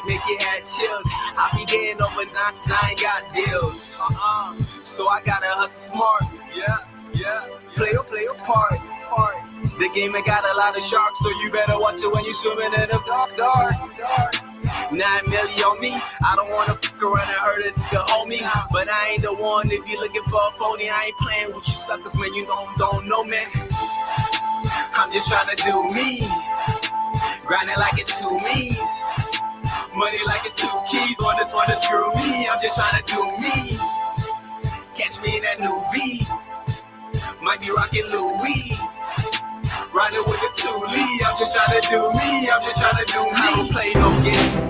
make it have chills. I be getting overtime, I ain't got deals. So I gotta hustle smart. Play your part. The game ain't got a lot of sharks, so you better watch it when you swimming in the dark. 9 million on me. I don't wanna fuck around and hurt it, the homie. But I ain't the one if you looking for a phony. I ain't playing with you suckers, man. You don't know, man. I'm just trying to do me. Grinding like it's 2 me's. Money like it's 2 keys. One that's wanna screw me. I'm just trying to do me. Catch me in that new V. Might be rocking Louis. Riding with the 2 Lee. I'm just trying to do me. I'm just trying to do me. I don't play no game.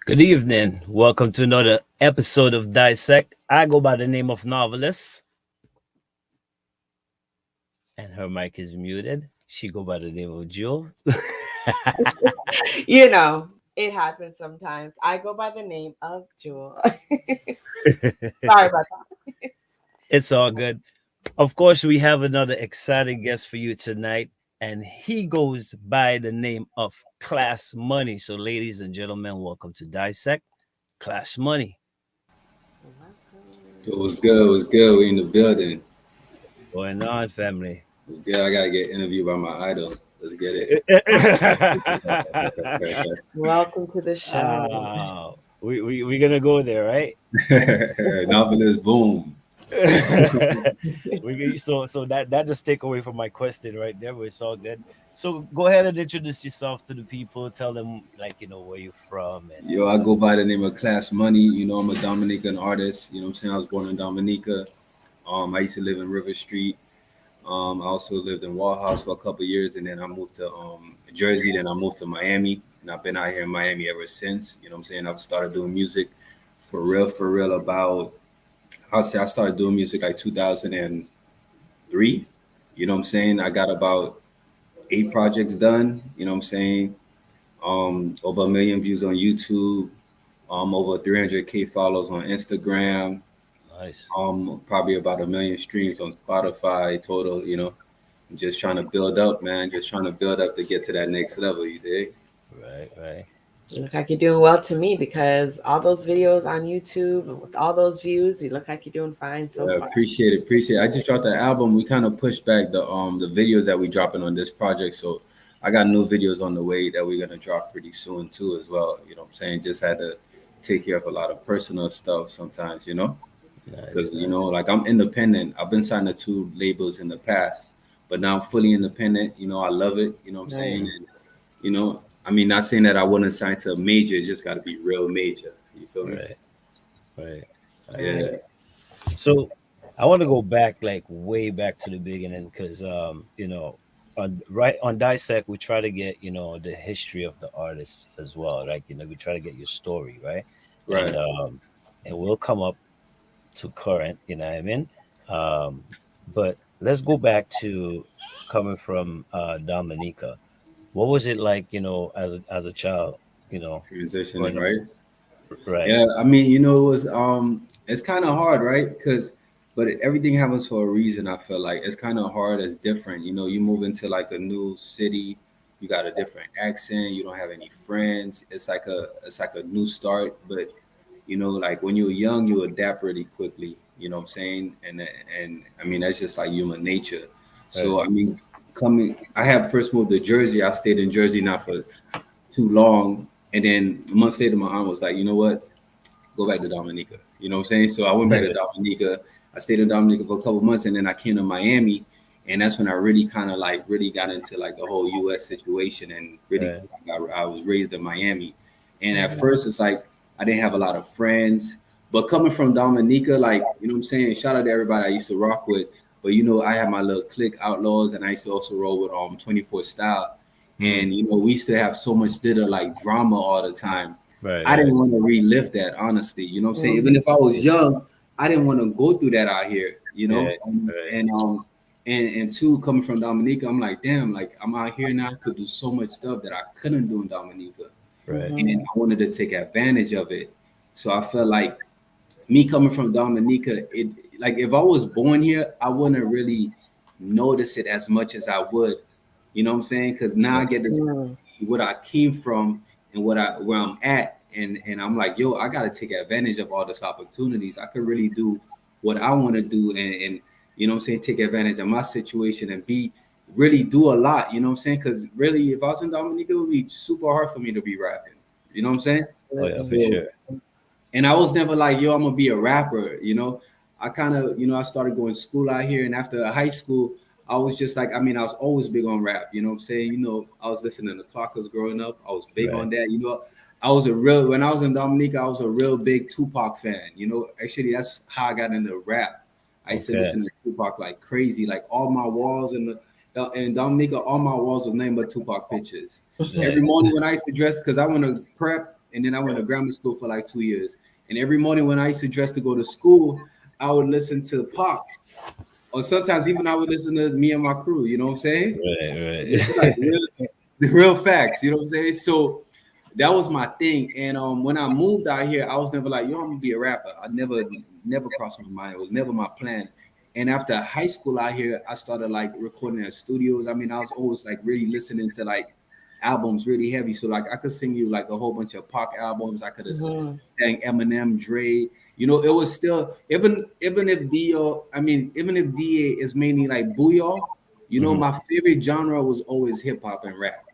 Good evening. Welcome to another episode of Dissect. I go by the name of Novelist. And her mic is muted. She go by the name of Jewel. You know, it happens sometimes. I go by the name of Jewel. Sorry about that. It's all good. Of course, we have another exciting guest for you tonight. And he goes by the name of Klass Money. So, ladies and gentlemen, welcome to Dissect. Klass Money. It was good. It was good. We in the building. Going on, family? It was good. I gotta get interviewed by my idol. Let's get it. Welcome to the show. We're gonna go there, right? Novelist, boom. So that just take away from my question right there, but it's all good. So go ahead and introduce yourself to the people. Tell them, like, where you're from. And Yo, I go by the name of Klass Money. I'm a Dominican artist. You know what I'm saying? I was born in Dominica. I used to live in River Street. I also lived in Wall House for a couple of years, and then I moved to Jersey. Then I moved to Miami, and I've been out here in Miami ever since. You know what I'm saying? I've started doing music for real about, I'll say I started doing music like 2003. You know what I'm saying? I got about 8 projects done. You know what I'm saying? Over 1 million views on YouTube. Over 300K follows on Instagram. Nice. Probably about 1 million streams on Spotify total. I'm just trying to build up, man. Just trying to build up to get to that next level. You dig? Right. You look like you're doing well to me, because all those videos on YouTube and with all those views, you look like you're doing fine so far. Appreciate it. I just dropped the album. We kind of pushed back the videos that we dropping on this project, so I got new videos on the way that we're gonna drop pretty soon too as well. You know what I'm saying? Just had to take care of a lot of personal stuff sometimes, because like I'm independent. I've been signed to 2 labels in the past, but now I'm fully independent. I love it. You know what I'm saying? And, not saying that I wouldn't sign to a major. It just got to be real major. You feel me? Right. Yeah. So I want to go back, like way back to the beginning, because on Dissect we try to get the history of the artist as well, right? We try to get your story, right? And we'll come up to current, you know what I mean? But let's go back to coming from Dominica. What was it like, as a child, Transitioning, right? Right. Yeah, it was it's kind of hard, right? But everything happens for a reason. I feel like it's kind of hard. It's different. You move into like a new city, you got a different accent, you don't have any friends. It's like a new start. But like when you're young, you adapt really quickly. You know what I'm saying? And that's just like human nature. So I had first moved to Jersey. I stayed in Jersey not for too long, and then a month later, my aunt was like, "You know what? go back to Dominica. You know what I'm saying? So I went back to Dominica. I stayed in Dominica for a couple months, and then I came to Miami, and that's when I really kind of like really got into like the whole U.S. situation, and really I was raised in Miami, and at first it's like I didn't have a lot of friends, but coming from Dominica, like you know what I'm saying. Shout out to everybody I used to rock with, but you know I had my little clique Outlaws, and I used to also roll with 24 Style, and you know we used to have so much like drama all the time. I didn't want to relive that, honestly. You know what I'm saying? Even if I was young, I didn't want to go through that out here, you know? And two, coming from Dominica, I'm like, damn, like I'm out here now, I could do so much stuff that I couldn't do in Dominica. And I wanted to take advantage of it. So I felt like me coming from Dominica, it like if I was born here, I wouldn't really notice it as much as I would. You know what I'm saying? Because now I get to see what I came from and where I'm at, and I'm like, yo, I gotta take advantage of all these opportunities. I could really do what I want to do, and you know what I'm saying, take advantage of my situation and really do a lot. You know what I'm saying? Because really, if I was in Dominica, it would be super hard for me to be rapping. You know what I'm saying? Oh yeah, for sure. And I was never like, yo, I'm gonna be a rapper. You know, I kind of, you know, I started going to school out here, and after high school, I was just like, I mean, I was always big on rap. You know what I'm saying? You know, I was listening to Clockers growing up. I was big on that. You know, when I was in Dominica, I was a real big Tupac fan. You know, actually, that's how I got into rap. I used to listen to Tupac like crazy. Like all my walls in Dominica, all my walls was named but Tupac pictures. Every morning when I used to dress, because I went to prep and then I went to grammar school for like 2 years. And every morning when I used to dress to go to school, I would listen to Pac. Or sometimes even I would listen to Me and My Crew, you know what I'm saying? It's like the real facts, you know what I'm saying? So that was my thing. And when I moved out here, I was never like, yo, I'm gonna be a rapper. I never crossed my mind. It was never my plan. And after high school out here, I started like recording at studios. I mean, I was always like really listening to like albums really heavy. So like I could sing you like a whole bunch of Pac albums. I could have sang Eminem, Dre. You know, it was still even if DA is mainly like booyah, you know, my favorite genre was always hip hop and rap.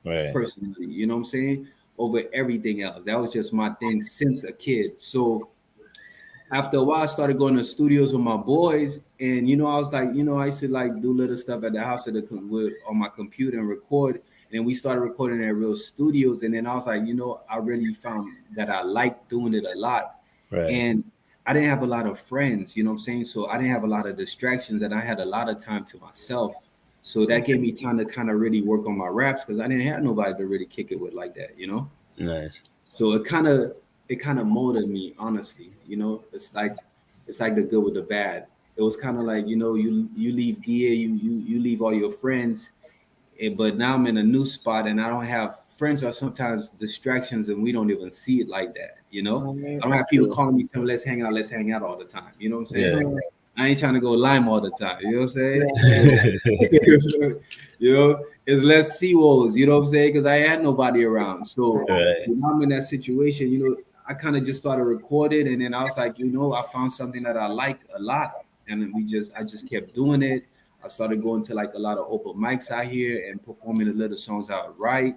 Personally, you know what I'm saying? Over everything else. That was just my thing since a kid. So after a while, I started going to studios with my boys, and you know, I was like, you know, I used to like do little stuff at the house on my computer and record. And then we started recording at real studios, and then I was like, you know, I really found that I liked doing it a lot. And I didn't have a lot of friends, you know what I'm saying? So I didn't have a lot of distractions, and I had a lot of time to myself. So that gave me time to kind of really work on my raps because I didn't have nobody to really kick it with like that, you know? Nice. So it kind of molded me, honestly. You know, it's like the good with the bad. It was kind of like, you know, you leave DA, you leave all your friends, but now I'm in a new spot and I don't have friends are sometimes distractions and we don't even see it like that, you know? I don't have people calling me saying, let's hang out all the time. You know what I'm saying? Yeah. I ain't trying to go lime all the time. You know what I'm saying? You know, it's less CEOs, you know what I'm saying? Because I had nobody around. So now I'm in that situation, you know, I kind of just started recording and then I was like, you know, I found something that I like a lot. And then I just kept doing it. I started going to like a lot of open mics out here and performing the little songs I would write.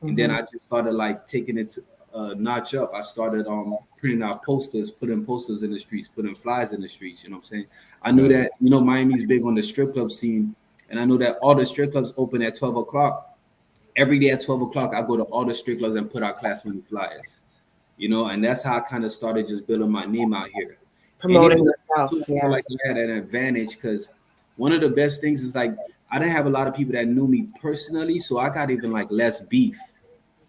And then I just started like taking it to notch up. I started printing out posters, putting posters in the streets, putting flyers in the streets. You know what I'm saying? I knew that, you know, Miami's big on the strip club scene. And I know that all the strip clubs open at 12 o'clock. Every day at 12 o'clock, I go to all the strip clubs and put out Klass Money flyers. You know, and that's how I kind of started just building my name out here. Promoting yourself. Yeah. Like I had an advantage because one of the best things is like I didn't have a lot of people that knew me personally, so I got even like less beef,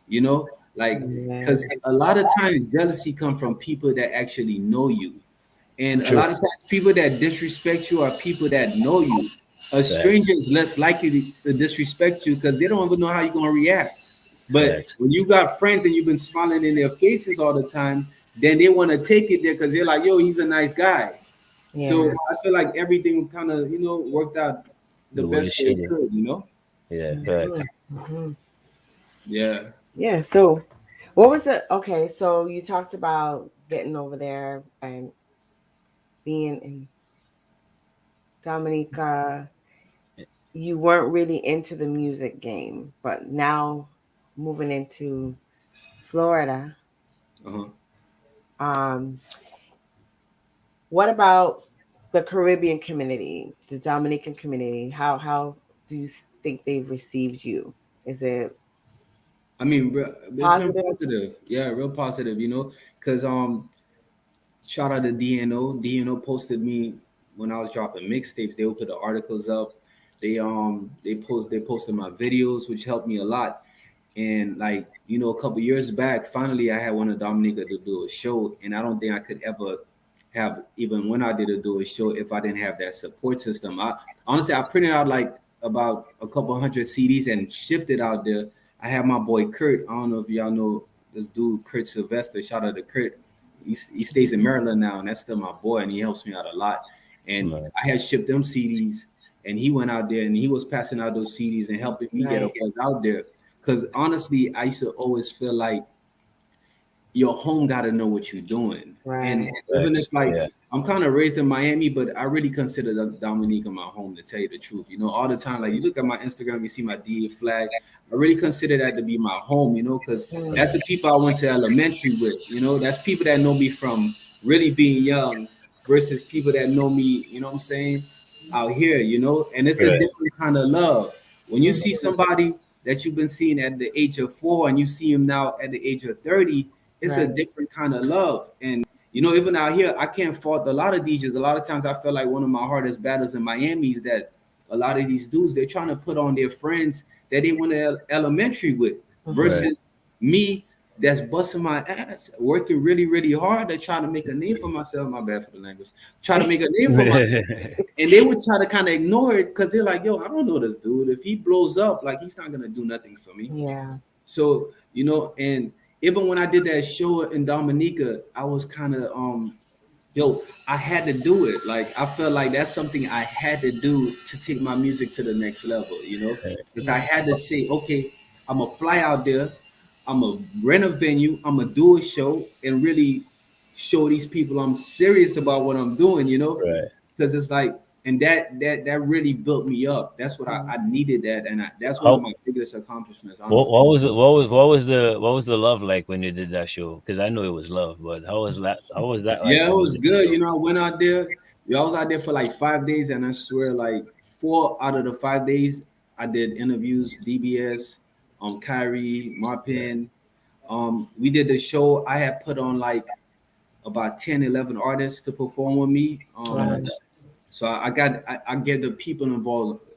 you know, like because a lot of times jealousy comes from people that actually know you, and a lot of times people that disrespect you are people that know you. A stranger is less likely to disrespect you because they don't even know how you're gonna react. But when you got friends and you've been smiling in their faces all the time, then they want to take it there because they're like, yo, he's a nice guy. Yeah. So I feel like everything kind of, you know, worked out the best way it could, you know? Yeah, facts. Yeah. Yeah. So what was okay, so you talked about getting over there and being in Dominica. You weren't really into the music game, but now moving into Florida, Um, what about the Caribbean community, the Dominican community? How do you think they've received you? Is it I mean, it's been positive? positive. Yeah, real positive, you know, because shout out to DNO. DNO posted me when I was dropping mixtapes. They would put the articles up. They posted my videos, which helped me a lot. And like, you know, a couple years back, finally I had one of Dominica to do a show. And I don't think I could ever have, even when I did do a show, if I didn't have that support system. I honestly, I printed out like about a couple hundred CDs and shipped it out there. I have my boy Kurt. I don't know if y'all know this dude, Kurt Sylvester. Shout out to Kurt. He stays in Maryland now, and that's still my boy, and he helps me out a lot. And Right. I had shipped them CDs, and he went out there and he was passing out those CDs and helping me get a buzz out there. Because honestly, I used to always feel like your home got to know what you're doing. Right. And even if like Yeah. I'm kind of raised in Miami, but I really consider Dominica my home, to tell you the truth. You know, all the time, like you look at my Instagram, you see my DA flag. I really consider that to be my home, you know, because that's the people I went to elementary with. You know, that's people that know me from really being young versus people that know me, you know what I'm saying, out here, you know, and it's a Right. different kind of love. When you see somebody that you've been seeing at the age of 4 and you see him now at the age of 30, it's a Right. different kind of love. And you know, even out here, I can't fault a lot of DJs. A lot of times I feel like one of my hardest battles in Miami is that a lot of these dudes, they're trying to put on their friends that they went to elementary with versus Right. me that's busting my ass, working really, really hard to try to make a name for myself. My bad for the language. Try to make a name for myself. And they would try to kind of ignore it because they're like, yo, I don't know this dude. If he blows up, like he's not gonna do nothing for me. Yeah. So, you know, and even when I did that show in Dominica, I was kind of I had to do it. Like I felt like that's something I had to do to take my music to the next level, you know, because I had to say, okay, I'm gonna fly out there, I'm gonna rent a venue, I'm gonna do a show and really show these people I'm serious about what I'm doing, you know, Right. because it's like, and that really built me up. That's what I needed that, and that's one How, of my biggest accomplishments. what, Honestly. what was it? What was the love like when you did that show? Because I know it was love, but how was that? How was that like Yeah, it when you was did the good. show? You know, I went out there. I was out there for like 5 days, and I swear, like 4 out of the 5 days, I did interviews. DBS, Kyrie, Marpin. We did the show. I had put on like about 10, 11 artists to perform with me. Right. So I get the people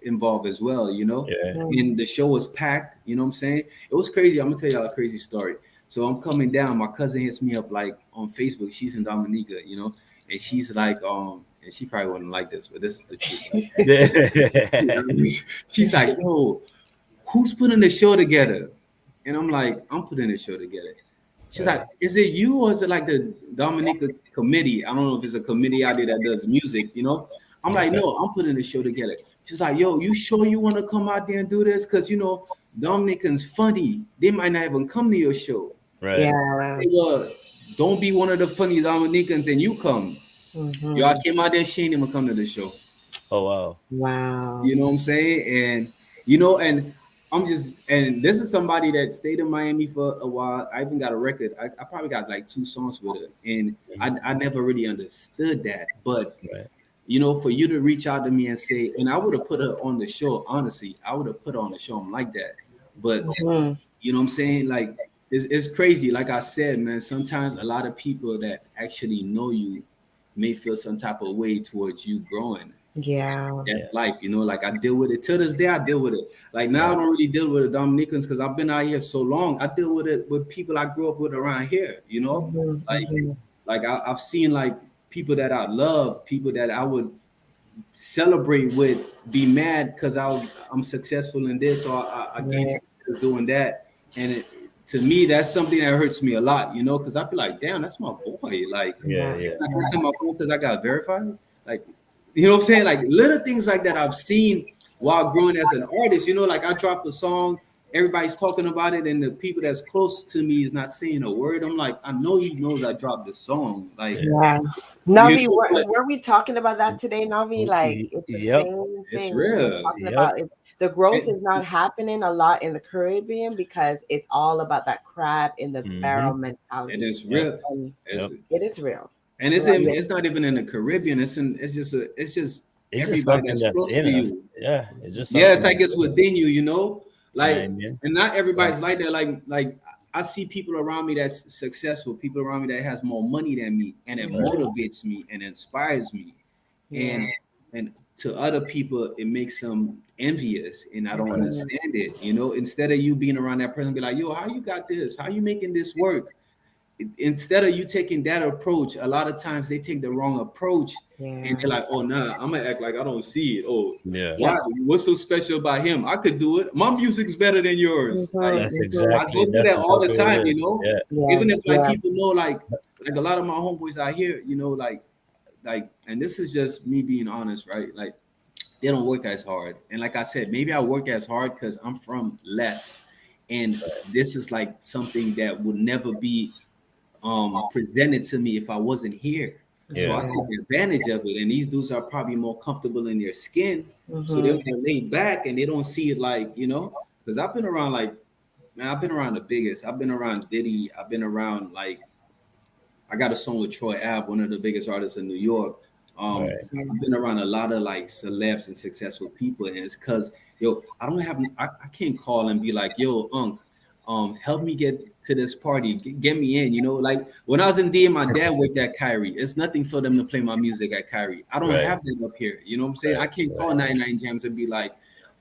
involved as well, you know. Yeah. And the show was packed, you know what I'm saying? It was crazy. I'm gonna tell y'all a crazy story. So I'm coming down, my cousin hits me up like on Facebook. She's in Dominica, you know, and she's like, and she probably wouldn't like this, but this is the truth. She's like, yo, who's putting the show together? And I'm like, I'm putting the show together. She's like, is it you or is it like the Dominica committee? I don't know if it's a committee out there that does music, you know? I'm like, no, I'm putting the show together. She's like, yo, you sure you want to come out there and do this? Because, you know, Dominicans funny. They might not even come to your show. Right. Yeah. Hey, well, don't be one of the funny Dominicans and you come. Mhm. Yo, I came out there, she ain't even come to the show. Oh wow. Wow. You know what I'm saying? And, you know, and and this is somebody that stayed in Miami for a while. I even got a record. I probably got like 2 songs with her. And I never really understood that. But Right. you know, for you to reach out to me and say, and I would have put her on the show, honestly, I would have put her on the show. I'm like that. But Mhm. you know what I'm saying? Like, it's crazy. Like I said, man, sometimes a lot of people that actually know you may feel some type of way towards you growing. Yeah. That's life, you know. Like I deal with it to this day. I deal with it. Like now, I don't really deal with the Dominicans because I've been out here so long. I deal with it with people I grew up with around here, you know. Mhm. Like I've seen like people that I love, people that I would celebrate with, be mad because I'm successful in this or I gained success doing that, and to me that's something that hurts me a lot, you know, because I feel like, damn, that's my boy. Like, Yeah. I can send my phone because I got verified. Like, you know what I'm saying? Like little things like that I've seen while growing as an artist. You know, like I dropped a song everybody's talking about it, and the people that's close to me is not saying a word. I'm like, I know he knows I dropped the song. Like, Yeah. Navi, were we talking about that today, Navi? Like, it's the Yep. same It's thing. real. We're talking about it. The growth is not happening a lot in the Caribbean because it's all about that crab in the barrel mentality. And it's real. And Yep. it is real. And it's not even in the Caribbean. It's just everybody just that's close to in us. you. Yeah, it's just It's like it's within you, you know. Like, and not everybody's like that. Like I see people around me that's successful, people around me that has more money than me, and it motivates me and inspires me. And to other people, it makes them envious, and I don't understand it. You know, instead of you being around that person, be like, yo, how you got this? How you making this work? Instead of you taking that approach, a lot of times they take the wrong approach, and they're like, oh nah, I'm gonna act like I don't see it. Oh why? What's so special about him? I could do it. My music's better than yours. That's I exactly. go through that all the time, you know. Yeah. Even if like people know, like a lot of my homeboys out here, you know, like, and this is just me being honest, right? Like, they don't work as hard, and like I said, maybe I work as hard because I'm from less, and this is like something that would never be presented to me if I wasn't here. So I take advantage of it, and these dudes are probably more comfortable in their skin, so they're laid back and they don't see it like, you know, because I've been around, like, man, I've been around the biggest. I've been around Diddy. I've been around, like, I got a song with Troy Ave, one of the biggest artists in New York. I've been around a lot of like celebs and successful people, and it's because, yo, I can't call and be like, yo, help me get to this party, get me in, you know. Like, when I was in D, my dad worked at Kyrie. It's nothing for them to play my music at Kyrie. I don't have that up here, you know what I'm saying? I can't call 99 Jams and be like,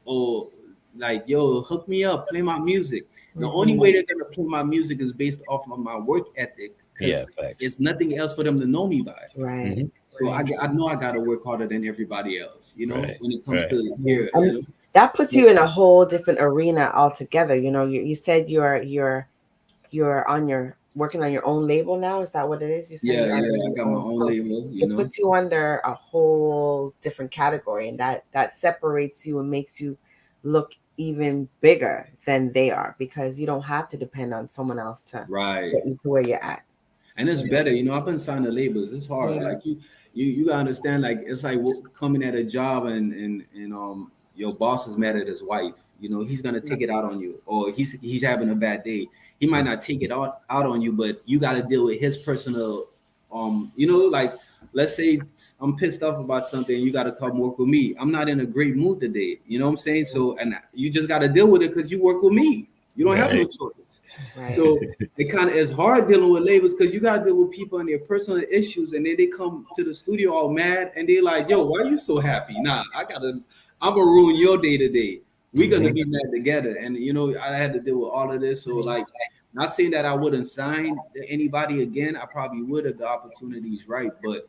oh, like, yo, hook me up, play my music. The only way they're gonna play my music is based off of my work ethic, because it's nothing else for them to know me by. So I know I gotta work harder than everybody else, you know, when it comes to here. You know? That puts you in a whole different arena altogether. You know, you said you're working on your own label now. Is that what it is? You said I got my own label. You know, puts you under a whole different category, and that separates you and makes you look even bigger than they are, because you don't have to depend on someone else to get you to where you're at. And it's better, you know. I've been signing labels. It's hard. Like, you gotta understand. Like, it's like coming at a job and your boss is mad at his wife. You know, he's gonna take it out on you, or he's having a bad day. He might not take it out on you, but you got to deal with his personal, you know, like, let's say I'm pissed off about something, you got to come work with me. I'm not in a great mood today. You know what I'm saying? So, and you just got to deal with it because you work with me. You don't have no choice. So it kind of is hard dealing with labels, because you got to deal with people and their personal issues, and then they come to the studio all mad and they're like, yo, why are you so happy? Nah, I'm gonna ruin your day today. We're gonna be mad together. And you know, I had to deal with all of this. So, like, not saying that I wouldn't sign anybody again. I probably would if the opportunity is right, but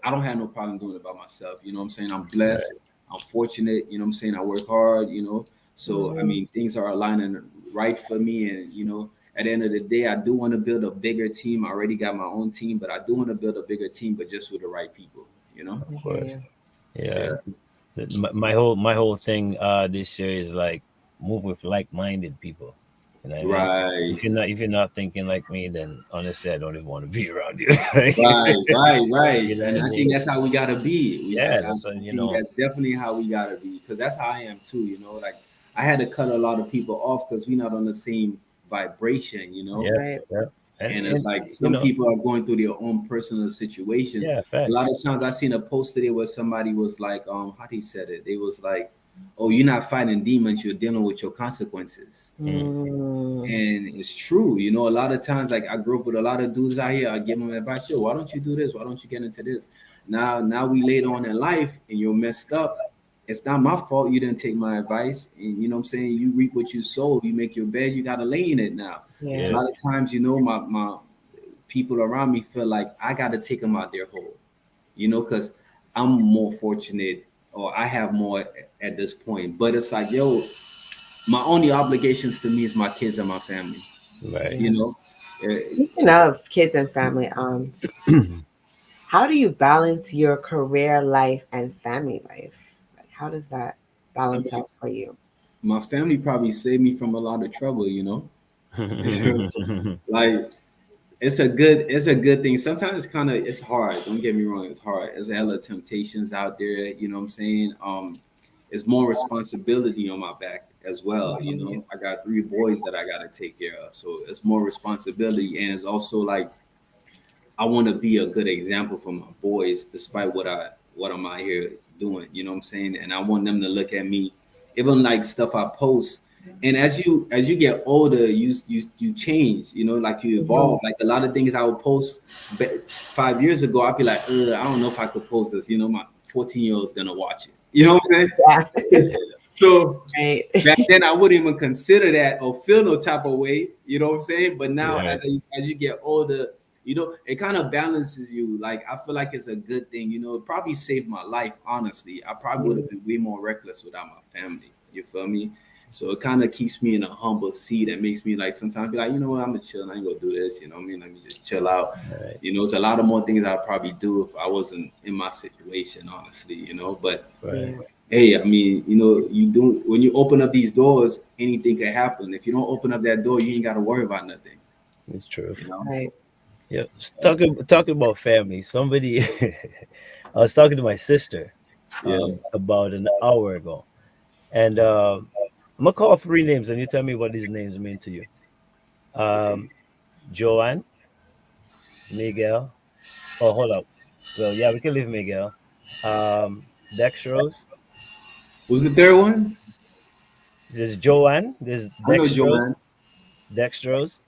I don't have no problem doing it by myself. You know what I'm saying? I'm blessed. I'm fortunate. You know what I'm saying? I work hard, you know. So, I mean, things are aligning right for me. And, you know, at the end of the day, I do want to build a bigger team. I already got my own team, but I do want to build a bigger team, but just with the right people, you know? Of course. Yeah. My whole thing this year is like, move with like-minded people. You know what I mean? If you're not thinking like me, then honestly, I don't even want to be around you. Right. You know, and I think that's how we gotta be. That's definitely how we gotta be, because that's how I am too. You know, like, I had to cut a lot of people off because we're not on the same vibration. You know, and it's like some people are going through their own personal situations. A lot of times I seen a post today where somebody was like, how he said it? They was like, oh, you're not fighting demons, you're dealing with your consequences. And it's true. You know, a lot of times, like, I grew up with a lot of dudes out here. I give them advice, yo, why don't you do this? Why don't you get into this? Now we later on in life and you're messed up. It's not my fault you didn't take my advice. And you know what I'm saying? You reap what you sow. You make your bed, you got to lay in it now. A lot of times, you know, my people around me feel like I got to take them out their hole, you know, because I'm more fortunate, or I have more at this point. But it's like, yo, my only obligations to me is my kids and my family. You know? Speaking of kids and family, how do you balance your career life and family life? Like, how does that balance out for you? my family probably saved me from a lot of trouble, you know. Like it's a good thing. Sometimes it's hard. Don't get me wrong, it's hard. There's a hell of temptations out there, you know what I'm saying? It's more responsibility on my back as well. You know, I got 3 boys that I gotta take care of. So it's more responsibility, and it's also like I want to be a good example for my boys, despite what I'm out here doing. You know what I'm saying? And I want them to look at me, even like stuff I post. And as you get older, you change. You know, like you evolve. Like a lot of things I would post 5 years ago, I'd be like, I don't know if I could post this. You know, my 14-year-old is gonna watch it. You know what I'm saying? Yeah. So back then I wouldn't even consider that or feel no type of way. You know what I'm saying? But now as you get older, you know, it kind of balances you. Like, I feel like it's a good thing. You know, it probably saved my life, honestly. I probably would have been way more reckless without my family. You feel me? So it kind of keeps me in a humble seat and makes me like sometimes be like, you know what, I'm gonna chill. I ain't gonna do this. You know what I mean? Let me just chill out. Right. You know, it's a lot of more things I'd probably do if I wasn't in my situation, honestly, you know. But hey, I mean, you know, when you open up these doors, anything can happen. If you don't open up that door, you ain't gotta worry about nothing. It's true. You know? Right. Yeah, talking about family. Somebody, I was talking to my sister about an hour ago, and I'm gonna call 3 names, and you tell me what these names mean to you. Joanne, Miguel. Oh, hold up. Well, yeah, we can leave Miguel. Dextrose. Who's the third one? There's Joanne. There's I know Dextrose. Joanne. Dextrose.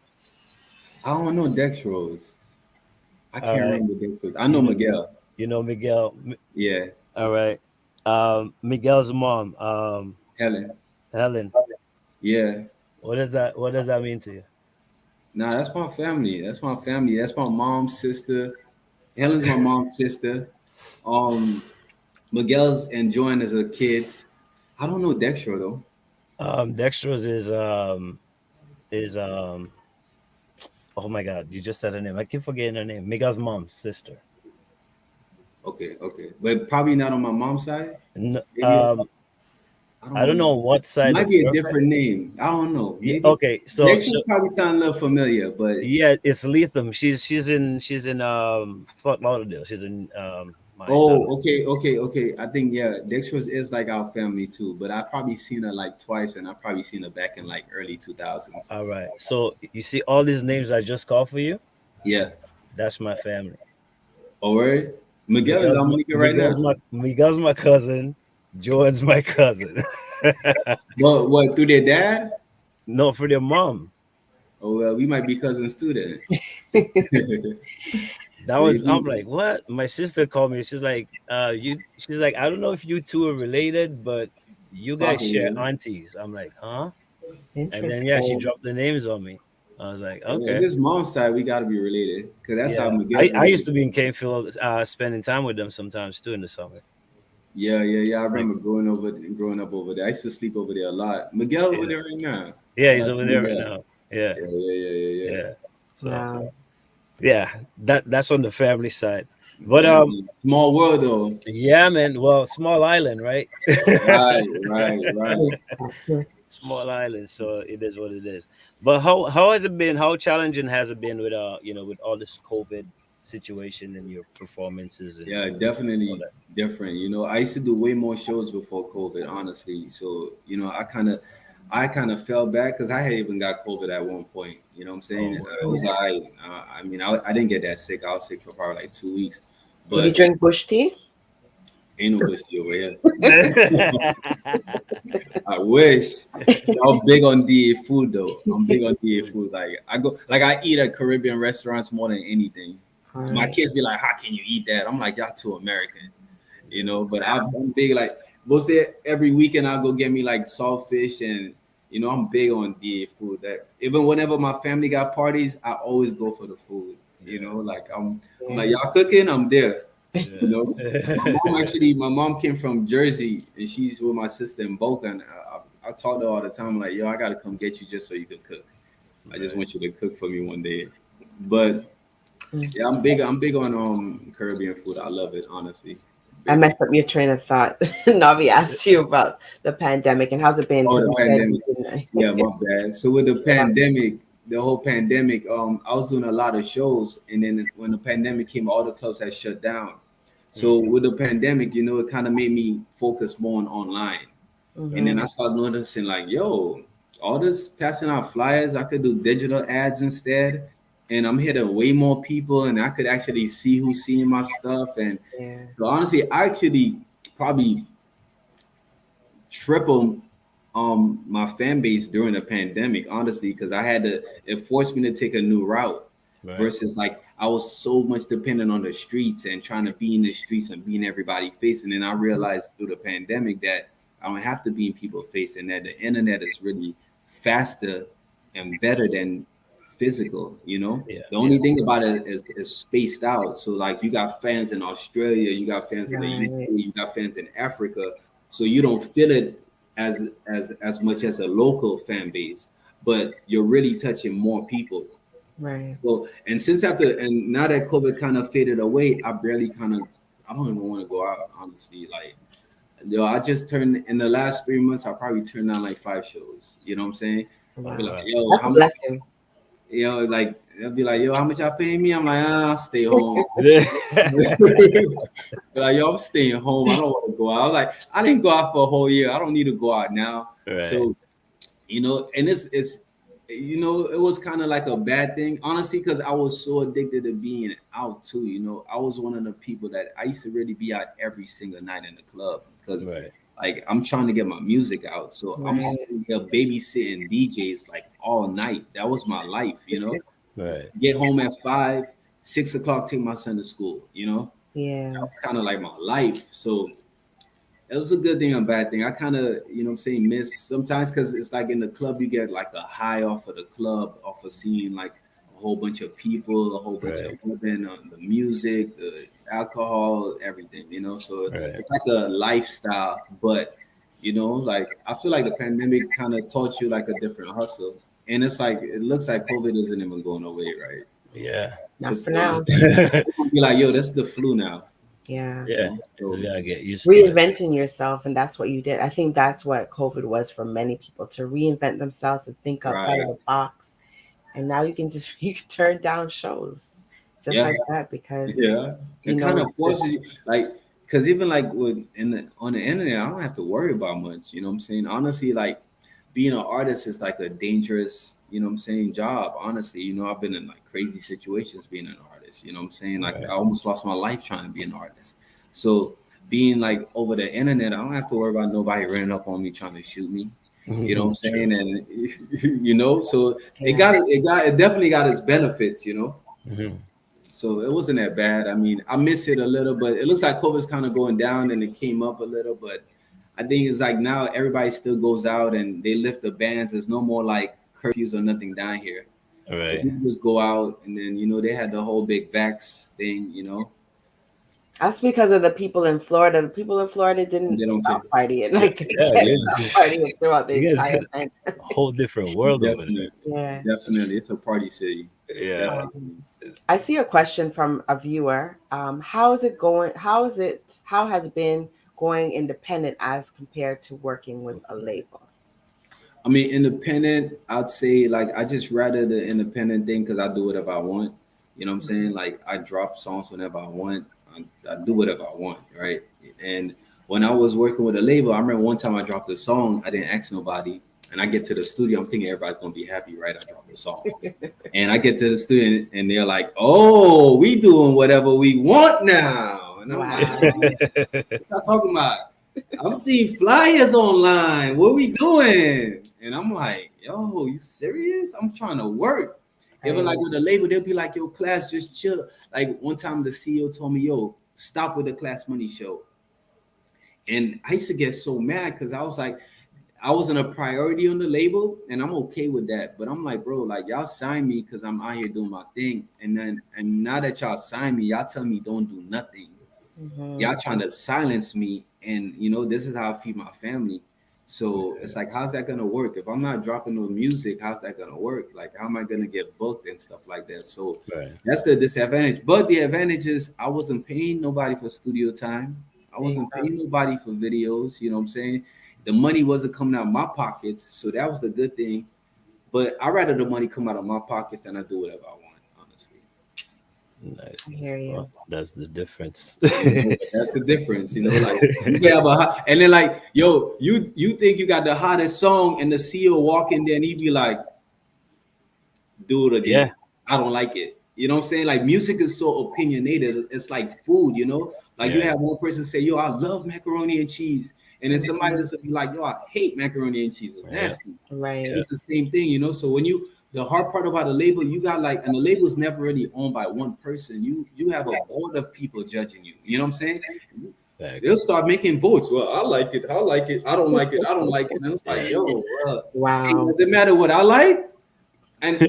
I don't know Dextrose. I can't remember Dextrose. I know Miguel. You know Miguel. Yeah. All right. Miguel's mom. Helen. Yeah. What does that mean to you? Nah, that's my family. That's my family. That's my mom's sister. Helen's my mom's sister. Miguel's and Joanne are kids. I don't know Dextro though. Dextrose is oh my god, you just said her name. I keep forgetting her name. Miguel's mom's sister. Okay. But probably not on my mom's side. No, I don't know what side. It might be a different name. I don't know. Maybe. Okay, so Dextro's probably sound a little familiar, but yeah, it's Lethem. She's in Fort Lauderdale. She's in okay. I think Dextrose is like our family too, but I've probably seen her like twice, and I've probably seen her back in like early 2000s. All right, so you see all these names I just called for you? Yeah, that's my family. All right, Miguel is Dominican right now. Miguel's my cousin. Jordan's my cousin. What through their dad? No, for their mom. Oh well, we might be cousins too then. That was I'm like, what? My sister called me. She's like, she's like, I don't know if you two are related, but you guys share aunties. I'm like, huh? And then she dropped the names on me. I was like, okay. This mom's side, we gotta be related because that's how Miguel. I used to be in Canefield, spending time with them sometimes too in the summer. Yeah. I remember growing up over there. I used to sleep over there a lot. Miguel over there right now. Yeah, he's over there right now. Yeah. So that's on the family side. But small world though. Yeah, man. Well, small island, right? Right. Small island, so it is what it is. But how has it been? How challenging has it been with with all this COVID situation and your performances? And, definitely different. You know, I used to do way more shows before COVID, honestly. So I kind of fell back because I had even got COVID at one point. You know what I'm saying? It was I didn't get that sick. I was sick for probably like 2 weeks. But did you drink bush tea? Ain't no bush tea over here. I wish. I'm big on DA food though. I'm big on DA food. I eat at Caribbean restaurants more than anything. Right. My kids be like, "How can you eat that?" I'm like, "Y'all too American," But I'm big. Like most every weekend, I'll go get me like saltfish, and I'm big on DA food. That even whenever my family got parties, I always go for the food. I'm like, y'all cooking, I'm there. My mom came from Jersey, and she's with my sister in Boca. And I talk to her all the time, like, yo, I gotta come get you just so you can cook. I just want you to cook for me one day. But yeah, I'm big on Caribbean food. I love it, honestly. I messed up your train of thought. Navi asked you about the pandemic and how's it been? Oh, the pandemic. Yeah, my Yeah. bad. So with the pandemic, the whole pandemic, I was doing a lot of shows, and then when the pandemic came, all the clubs had shut down. So with the pandemic, you know, it kind of made me focus more on online. And then I started noticing like, yo, all this passing out flyers, I could do digital ads instead. And I'm hitting way more people, and I could actually see who's seeing my stuff. And so honestly, I actually probably triple my fan base during the pandemic, honestly, because it forced me to take a new route versus like I was so much dependent on the streets and trying to be in the streets and being everybody face. And then I realized through the pandemic that I don't have to be in people face, and that the internet is really faster and better than physical, you know. The only thing about it is spaced out. So like you got fans in Australia, you got fans in the UK, you got fans in Africa. So you don't feel it as much as a local fan base, but you're really touching more people. Right. So and now that COVID kind of faded away, I don't even want to go out, honestly. Like, I just turned in the last 3 months, I probably turned down like 5 shows. You know what I'm saying? Wow. Like, yo, that's a blessing. You know, like they'll be like, yo, how much y'all paying me? I'm like, I'll stay home. Like, yo, I'm staying home. I don't want to go out. I was like, I didn't go out for a whole year. I don't need to go out now. So, you know, and it's you know, it was kind of like a bad thing, honestly, because I was so addicted to being out too. You know, I was one of the people that I used to really be out every single night in the club because like I'm trying to get my music out. So I'm sitting there babysitting DJs like all night. That was my life, you know. Get home at 5, 6 o'clock, take my son to school, you know. That was kind of like my life. So it was a good thing and a bad thing. I kind of, you know what I'm saying, miss sometimes because it's like in the club, you get like a high off of the club, off of seeing like a whole bunch of people, a whole bunch of women, the music, the alcohol, everything, you know. So it's like a lifestyle. But, you know, like I feel like the pandemic kind of taught you like a different hustle. And it's like, it looks like COVID isn't even going away, right? Yeah. Not for now. Be like, yo, that's the flu now. Yeah. So, you gotta get used to reinventing yourself, and that's what you did. I think that's what COVID was for many people, to reinvent themselves and think outside of the box. And now you can turn down shows just like that because it kind of forces you, like, because even like on the internet, I don't have to worry about much. You know what I'm saying? Honestly, like being an artist is like a dangerous, you know what I'm saying, job. Honestly, you know, I've been in like crazy situations being an artist. You know what I'm saying? Like I almost lost my life trying to be an artist. So being like over the internet, I don't have to worry about nobody running up on me trying to shoot me. You know what I'm saying? And you know, so it definitely got its benefits, you know. So it wasn't that bad. I mean, I miss it a little, but it looks like COVID's kind of going down and it came up a little, but I think it's like now everybody still goes out and they lift the bans. There's no more like curfews or nothing down here. So people just go out, and then, you know, they had the whole big vax thing, you know. That's because of the people in Florida. The people in Florida didn't stop partying. Like partying throughout the entire event. A whole different world over there. Yeah, definitely. It's a party city. Yeah. I see a question from a viewer. How is it going? How has it been going independent as compared to working with a label? I mean, independent, I'd say like I just rather the independent thing because I do whatever I want. You know what I'm saying? Like I drop songs whenever I want. I do whatever I want, right? And when I was working with a label, I remember one time I dropped a song, I didn't ask nobody, and I get to the studio, I'm thinking everybody's gonna be happy, right? I dropped the song, and I get to the studio, and they're like, "Oh, we doing whatever we want now," and I'm like, "What y'all talking about? I'm seeing flyers online. What we doing?" And I'm like, "Yo, you serious? I'm trying to work." Even like with a label, they'll be like, "Yo, Klass, just chill." Like one time the CEO told me, "Yo, stop with the Klass Money show." And I used to get so mad because I was like, I wasn't a priority on the label, and I'm okay with that. But I'm like, bro, like y'all sign me because I'm out here doing my thing. And now that y'all sign me, y'all tell me don't do nothing. Y'all trying to silence me. And you know, this is how I feed my family. So it's like, how's that gonna work? If I'm not dropping no music, how's that gonna work? Like, how am I gonna get booked and stuff like that? So that's the disadvantage. But the advantage is I wasn't paying nobody for studio time. I wasn't paying nobody for videos. You know what I'm saying? The money wasn't coming out of my pockets, so that was the good thing. But I'd rather the money come out of my pockets than I do whatever I want, honestly. Nice. I hear you. Well, that's the difference. That's the difference, you know. Like you can have and then like, yo, you think you got the hottest song, and the CEO walk in there and he be like, "Do it again." Yeah. I don't like it. You know what I'm saying? Like music is so opinionated. It's like food, you know. Like you have one person say, "Yo, I love macaroni and cheese," and then somebody else will be like, "Yo, I hate macaroni and cheese. It's nasty." Right. It's the same thing, you know. So when the hard part about the label, you got like, and the label is never really owned by one person. You have a board of people judging you. You know what I'm saying? They'll start making votes. Well, I like it. I like it. I don't like it. I don't like it. And it's like, yo, wow. Hey, does it matter what I like? And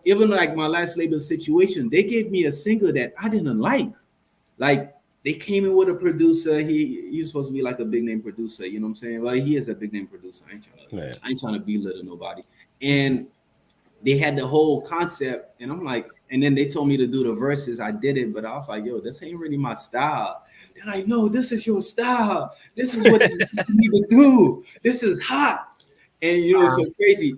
even like my last label situation, they gave me a single that I didn't like. Like they came in with a producer. He's supposed to be like a big name producer. You know what I'm saying? Well, he is a big name producer. I ain't trying to belittle nobody. And they had the whole concept, and I'm like, and then they told me to do the verses. I did it, but I was like, yo, this ain't really my style. They're like, no, this is your style. This is what you need to do. This is hot. And you know, it's so crazy.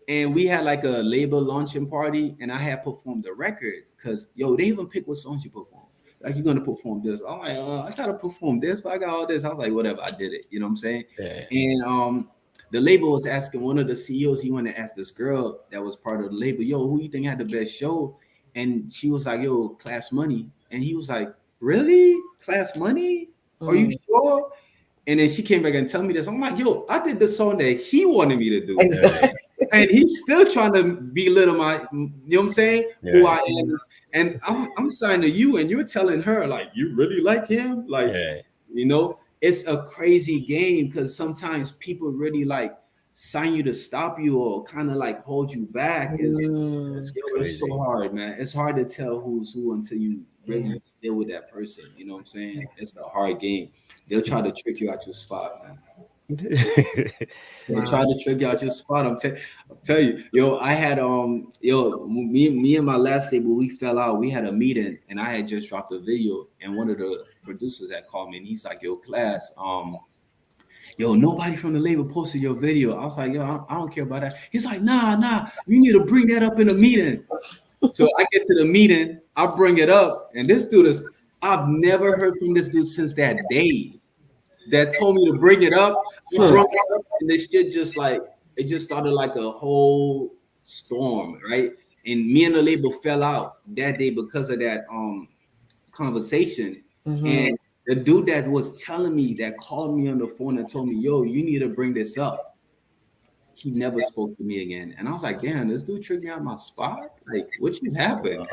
And we had like a label launching party, and I had performed the record because yo, they even pick what songs you perform. Like, you're gonna perform this. I'm like, I gotta perform this, but I got all this. I was like, whatever, I did it. You know what I'm saying? Yeah. And the label was asking one of the CEOs, he wanted to ask this girl that was part of the label, yo, who you think had the best show? And she was like, yo, Klass Money. And he was like, really? Klass Money? Are you sure? And then she came back and told me this. I'm like, yo, I did the song that he wanted me to do. Exactly. And he's still trying to belittle my, you know what I'm saying? Yeah. Who I am. And I'm signing to you, and you're telling her, like, you really like him? Like, you know, it's a crazy game because sometimes people really like sign you to stop you or kind of like hold you back. It's so hard, man. It's hard to tell who's who until you really deal with that person. You know what I'm saying? It's a hard game. They'll try to trick you out your spot, man. They try to trick you out your spot. I'm tell you, yo, I had me and my last label, we fell out. We had a meeting, and I had just dropped a video, and one of the producers had called me, and he's like, yo, Klass, yo, nobody from the label posted your video. I was like, yo, I don't care about that. He's like, nah, you need to bring that up in a meeting. So I get to the meeting, I bring it up, and this dude is, I've never heard from this dude since that day that told me to bring it up. And this shit just like, it just started like a whole storm, right? And me and the label fell out that day because of that conversation. And the dude that was telling me, that called me on the phone and told me, yo, you need to bring this up, he never spoke to me again. And I was like, damn, this dude tricked me out my spot. Like, what just happened?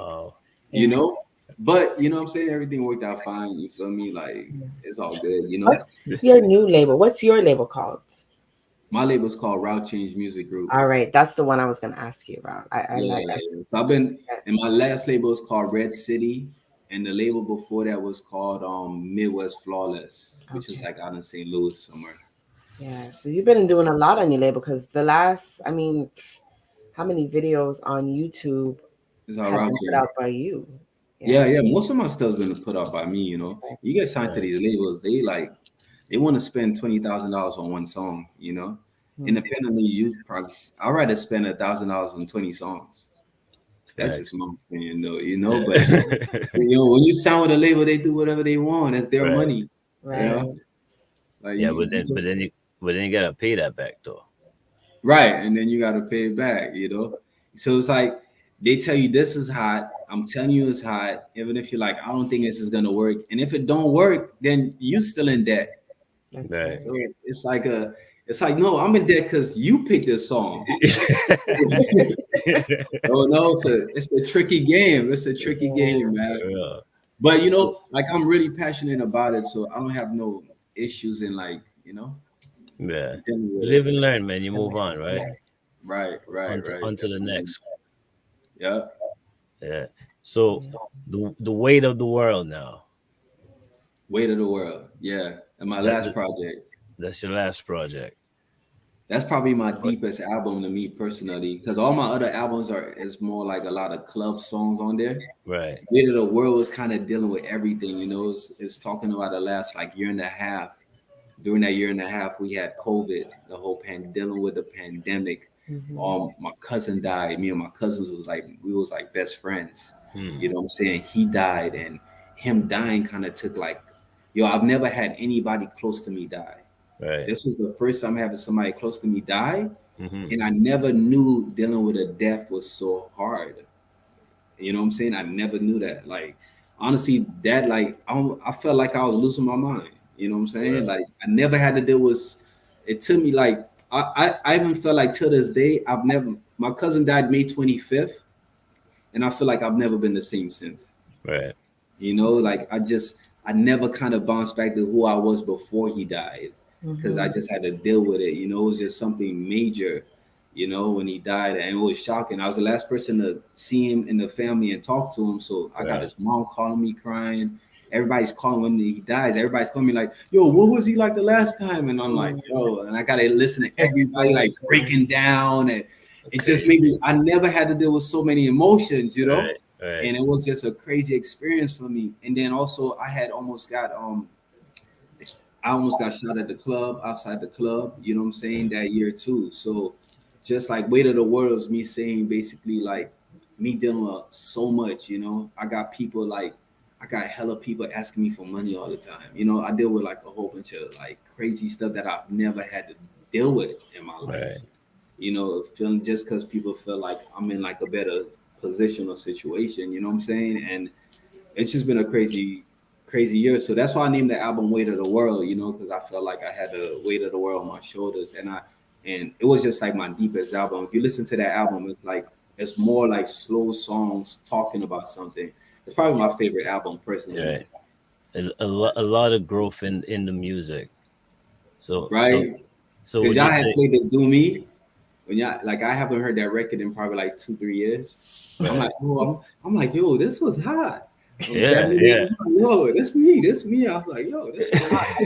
You know? But you know what I'm saying? Everything worked out fine. You feel me? Like, it's all good, you know. What's your new label? What's your label called? My label's called Route Change Music Group. All right, that's the one I was gonna ask you about. I like that. So I've been, and my last label is called Red City, and the label before that was called Midwest Flawless, which is like out in St. Louis somewhere. Yeah, so you've been doing a lot on your label because the last, I mean, how many videos on YouTube have been put out by you? Yeah. Most of my stuff's been put out by me, you know. You get signed to these labels, they want to spend $20,000 on one song, you know. Independently, I'd rather spend $1,000 on 20 songs. That's just my opinion, though, you know. But you know, when you sign with a label, they do whatever they want. It's their money, right? You know? Like, but then you gotta pay that back, though. Right, and then you gotta pay it back, you know. So it's like they tell you this is hot. I'm telling you it's hot, even if you're like, I don't think this is gonna work. And if it don't work, then you still in debt. Right. So it's like no, I'm in debt because you picked this song. Oh no, it's a tricky game. It's a tricky game, man. Yeah. But you know, like I'm really passionate about it, so I don't have no issues in like, you know. Yeah. Live and learn, man. You move on, right? Right. On to the next. Yeah. Yeah. So the weight of the world now. Weight of the world. Yeah. And my last project. That's your last project. That's probably my deepest album to me personally, because all my other albums is more like a lot of club songs on there. Right. Weight of the World was kind of dealing with everything, you know. It's talking about the last like year and a half. During that year and a half, we had COVID, the whole dealing with the pandemic. My cousin died. Me and my cousins we was like best friends. You know what I'm saying? He died, and him dying kind of took like, yo, I've never had anybody close to me die. Right. This was the first time having somebody close to me die, and I never knew dealing with a death was so hard. You know what I'm saying? I never knew that. Like, honestly, that like I felt like I was losing my mind. You know what I'm saying? Right. Like, I never had to deal with. It took me like I even felt like till this day I've never. My cousin died May 25th, and I feel like I've never been the same since. Right. You know, like I never kind of bounced back to who I was before he died, because I just had to deal with it. You know, it was just something major. You know, when he died, and it was shocking. I was the last person to see him in the family and talk to him. So I got his mom calling me crying. Everybody's calling when he dies. Everybody's calling me like, yo, what was he like the last time? And I'm like, yo, and I got to listen to everybody like breaking down. And it just made me, I never had to deal with so many emotions, you know? Right. Right. And it was just a crazy experience for me. And then also I had almost got shot at the club, outside the club, you know what I'm saying, that year too. So just like Weight of the World is me saying basically like me dealing with so much, you know. I got hella people asking me for money all the time. You know, I deal with like a whole bunch of like crazy stuff that I've never had to deal with in my life. Right. You know, feeling just because people feel like I'm in like a better position or situation, you know what I'm saying? And it's just been a crazy year. So that's why I named the album Weight of the World, you know, because I felt like I had the weight of the world on my shoulders. And it was just like my deepest album. If you listen to that album, it's more like slow songs talking about something. It's probably my favorite album personally. Right. A lot of growth in the music. So right. So because would y'all you had say played the Do Me. When y'all like I haven't heard that record in probably like 2-3 years. I'm like, oh, I'm like, yo, this was hot. Yeah. Yo, this me. I was like, yo, this is hot.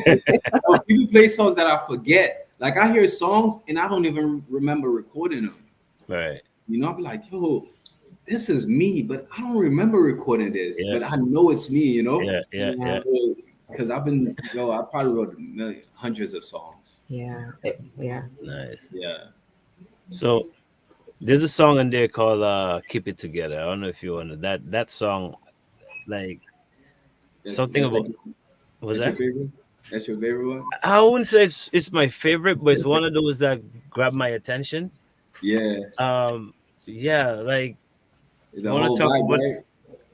People play songs that I forget. Like I hear songs and I don't even remember recording them. Right. You know, I'll be like, yo, this is me, but I don't remember recording this. Yeah. But I know it's me, you know? Yeah. Because I probably wrote hundreds of songs. Yeah. Nice. Yeah. So there's a song in there called "Keep It Together." I don't know if you want to that song, like something about was that's that? your favorite? That's your favorite one? I wouldn't say it's my favorite, but it's one of those that grab my attention. Yeah. Yeah, like The want whole to talk vibe, about.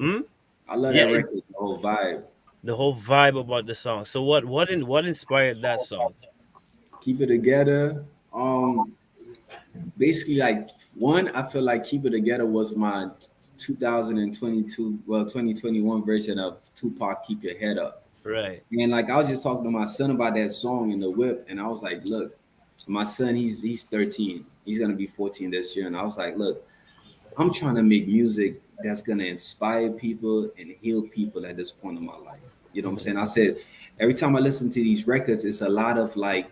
right? I love Yeah, that record. The whole vibe. the whole vibe about the song. So what inspired that song? Keep It Together. Basically, like one, I feel like Keep It Together was my 2021 version of Tupac Keep Your Head Up. Right. And like I was just talking to my son about that song in the whip, and I was like, look, my son, he's 13. He's gonna be 14 this year. And I was like, look, I'm trying to make music that's gonna inspire people and heal people at this point in my life. You know what I'm saying? I said every time I listen to these records, it's a lot of like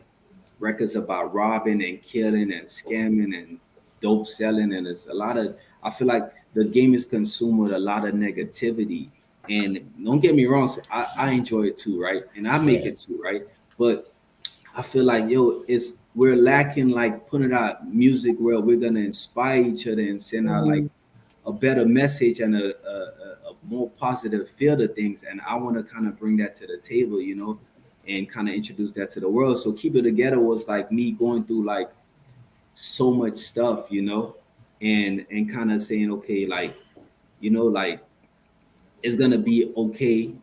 records about robbing and killing and scamming and dope selling, and it's a lot of. I feel like the game is consumed with a lot of negativity. And don't get me wrong, I enjoy it too, right? And I make it too, right? But I feel like we're lacking like putting out music where we're gonna inspire each other and send out like a better message and a more positive feel to things. And I want to kind of bring that to the table, you know, and kind of introduce that to the world. So Keep It Together was like me going through like so much stuff, you know, and kind of saying, okay, like, you know, like it's gonna be okay.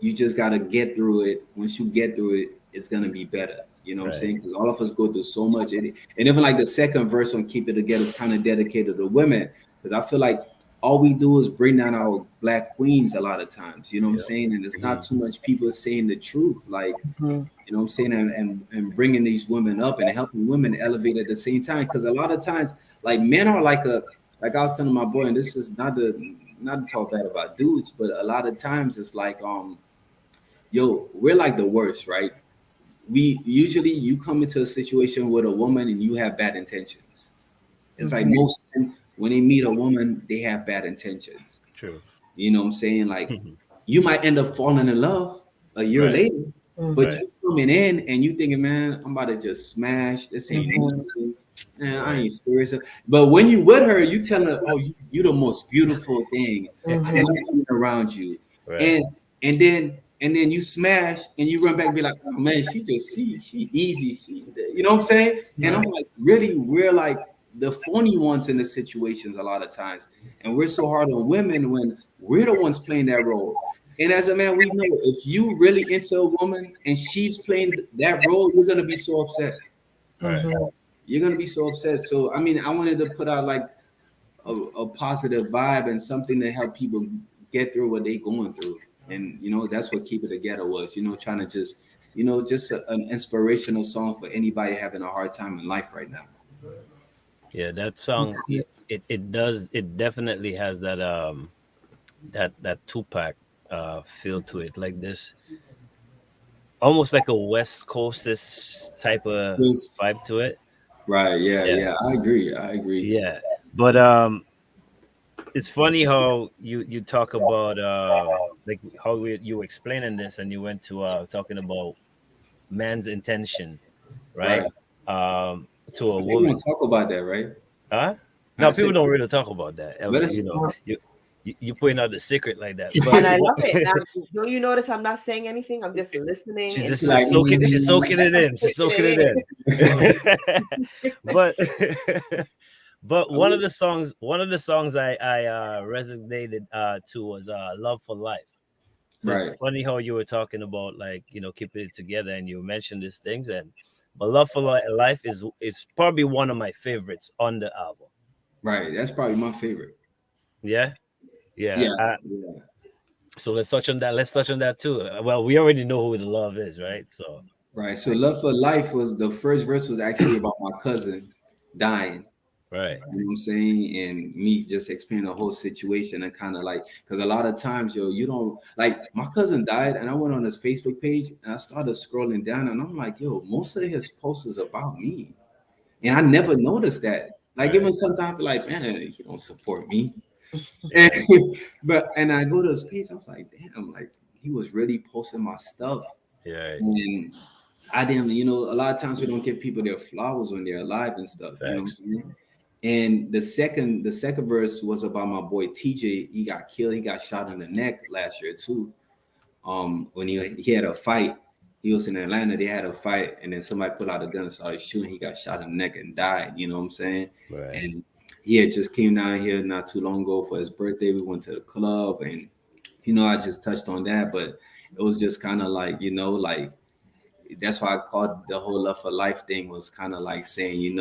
You just gotta get through it. Once you get through it, it's gonna be better. You know what I'm saying? Because all of us go through so much. And even like the second verse on Keep It Together is kind of dedicated to women. Because I feel like all we do is bring down our black queens a lot of times. You know what I'm saying? And it's not too much people saying the truth. Like, you know what I'm saying? And bringing these women up and helping women elevate at the same time. Because a lot of times, like men are like I was telling my boy, and this is not to talk bad about dudes, but a lot of times it's like, we're like the worst, right? we usually you come into a situation with a woman and you have bad intentions. It's like most men, when they meet a woman, they have bad intentions. True. You know what I'm saying? Like you might end up falling in love a year Right. later, but Right. you coming in and you thinking, man, I'm about to just smash. This ain't music. Man, I ain't serious. But when you with her, you tell her, oh, you the most beautiful thing. I love being around you. Right. And then you smash and you run back and be like, oh man, she easy. You know what I'm saying? And I'm like, really, we're like the phony ones in the situations a lot of times. And we're so hard on women when we're the ones playing that role. And as a man, we know if you really into a woman and she's playing that role, you're gonna be so upset. Right. You're gonna be so upset. So I mean, I wanted to put out like a positive vibe and something to help people get through what they're going through. And that's what Keep It Together was. Trying to just an inspirational song for anybody having a hard time in life right now. Yeah, that song it definitely has that Tupac feel to it, like this almost like a West Coastist type of vibe to it. Right. Yeah. Yeah. Yeah. I agree. Yeah. But it's funny how you talk about like how you were explaining this and you went to talking about man's intention, right? Right. To a People woman. don't talk about that, right? Huh? I No, said, people don't really talk about that. but it's, You putting out the secret like that. And I love it. Now, don't you notice I'm not saying anything? I'm just listening. She's and soaking it in. She's soaking it in. But one of the songs I resonated to was Love for Life. So right. it's funny how you were talking about like, keeping it together and you mentioned these things, but Love for Life is probably one of my favorites on the album. Right. That's probably my favorite. Yeah. Yeah. So let's touch on that. Let's touch on that too. Well, we already know who the love is, right? So right. So Love for Life was the first verse was actually about my cousin dying. Right. You know what I'm saying? And me just explaining the whole situation and kind of like, because a lot of times, you don't like my cousin died and I went on his Facebook page and I started scrolling down and I'm like, most of his posts is about me. And I never noticed that. Like, even sometimes I feel like, man, he don't support me. And I go to his page, I was like, damn, like he was really posting my stuff. Yeah. And I didn't, a lot of times we don't give people their flowers when they're alive and stuff. Facts. You know what I mean? And the second verse was about my boy TJ. He got killed. He got shot in the neck last year too. When he had a fight, he was in Atlanta. They had a fight, and then somebody pulled out a gun and started shooting. He got shot in the neck and died. You know what I'm saying? Right. And he had just came down here not too long ago for his birthday. We went to the club, and I just touched on that, but it was just kind of like like that's why I called the whole Love for Life thing was kind of like saying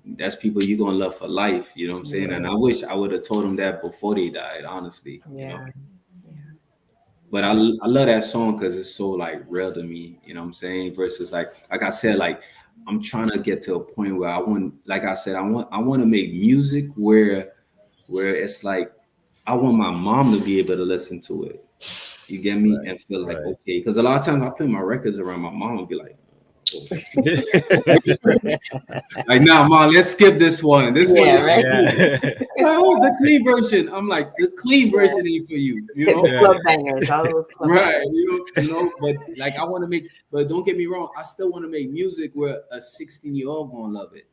that's people you're gonna love for life, you know what I'm saying? And I wish I would have told them that before they died, honestly. Yeah. But I love that song because it's so like real to me, you know what I'm saying? Versus like I said, like I'm trying to get to a point where I want to make music where it's like I want my mom to be able to listen to it. You get me? And feel like okay. Because a lot of times I play my records around my mom and be like, like, nah, mom, let's skip this one. This one is right. What's the clean version? I'm like, the clean version ain't for you, Club bangers, all those club right? But like I want to make, but don't get me wrong, I still want to make music where a 16-year-old gonna love it.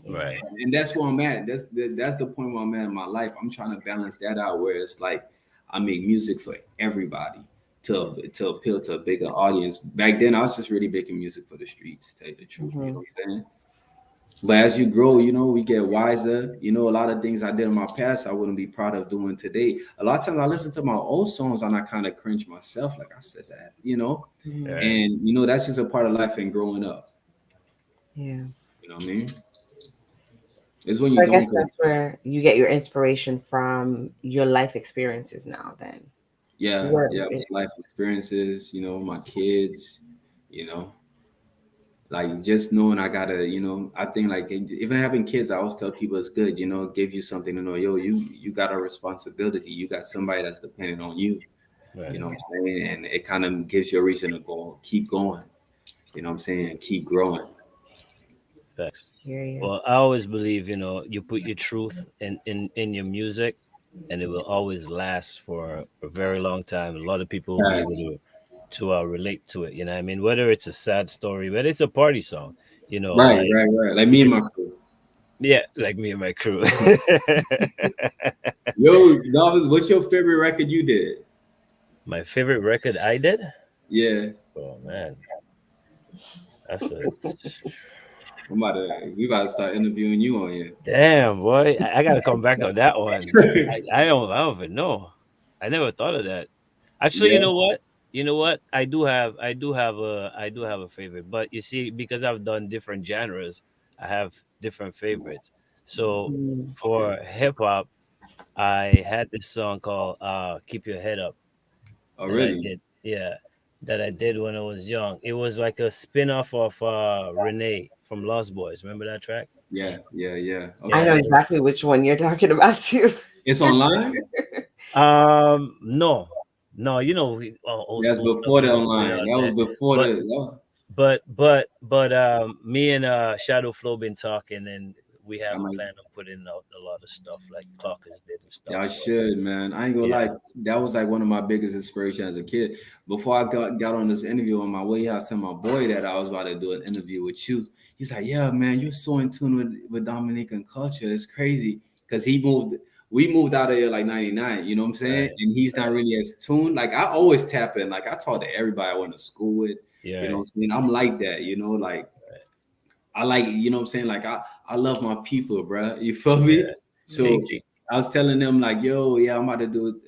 Right. And that's where I'm at. That's the point where I'm at in my life. I'm trying to balance that out where it's like I make music for everybody. To appeal to a bigger audience. Back then, I was just really making music for the streets, to tell you the truth. You know what I'm saying? But as you grow, we get wiser. A lot of things I did in my past, I wouldn't be proud of doing today. A lot of times I listen to my old songs and I kind of cringe myself, like I said that, and that's just a part of life and growing up. Yeah. You know what I mean? It's when so I guess that's where you get your inspiration from your life experiences now, then. Yeah, life experiences, my kids, like just knowing I gotta, I think like even having kids, I always tell people it's good, give you something to know, you got a responsibility, you got somebody that's dependent on you, right. You know what I'm saying, and it kind of gives you a reason to keep going, you know what I'm saying, and keep growing. Facts. Yeah. Well, I always believe, you put your truth in your music, and it will always last for a very long time. A lot of people will be able Facts. to relate to it. You know what I mean? Whether it's a sad story, whether it's a party song, Right, like right. Like me and my crew. yeah, like me and my crew. Yo, Novice, what's your favorite record you did? My favorite record I did? Yeah. Oh man, that's a We about to start interviewing you on here. damn boy. I gotta come back on that one. I don't even know. I never thought of that. Actually, you Yeah. know what? You know what? I do have a favorite, but you see, because I've done different genres, I have different favorites. So Mm. for hip hop, I had this song called "Keep Your Head Up" Oh, that I really? did. Yeah, that I did when I was young. It was like a spin-off of Renee from Lost Boys. Remember that track? Yeah. I Yeah, know Okay. that was. exactly which one you're talking about too. It's online? No, no, old That's school stuff before we the don't put it online. out That was there. before But the me and Shadow Flow been talking, and we I have a might plan on putting out a lot of stuff like Clockers did and stuff. y'all So should, man. I ain't gonna yeah, lie. That was like one of my biggest inspirations as a kid. Before I got on this interview on my way out, I sent my boy that I was about to do an interview with you. He's like, "Yeah, man, you're so in tune with Dominican culture. It's crazy." Because we moved out of here like 99, you know what I'm saying? right, And he's not right, really as tuned. Like I always tap in. Like I talk to everybody I went to school with, yeah, you know what right, I'm saying? I'm like that, like right. I like, you know what I'm saying? Like I love my people, bro. You feel Yeah. me? So Big. I was telling them like, yo, yeah, I'm about to do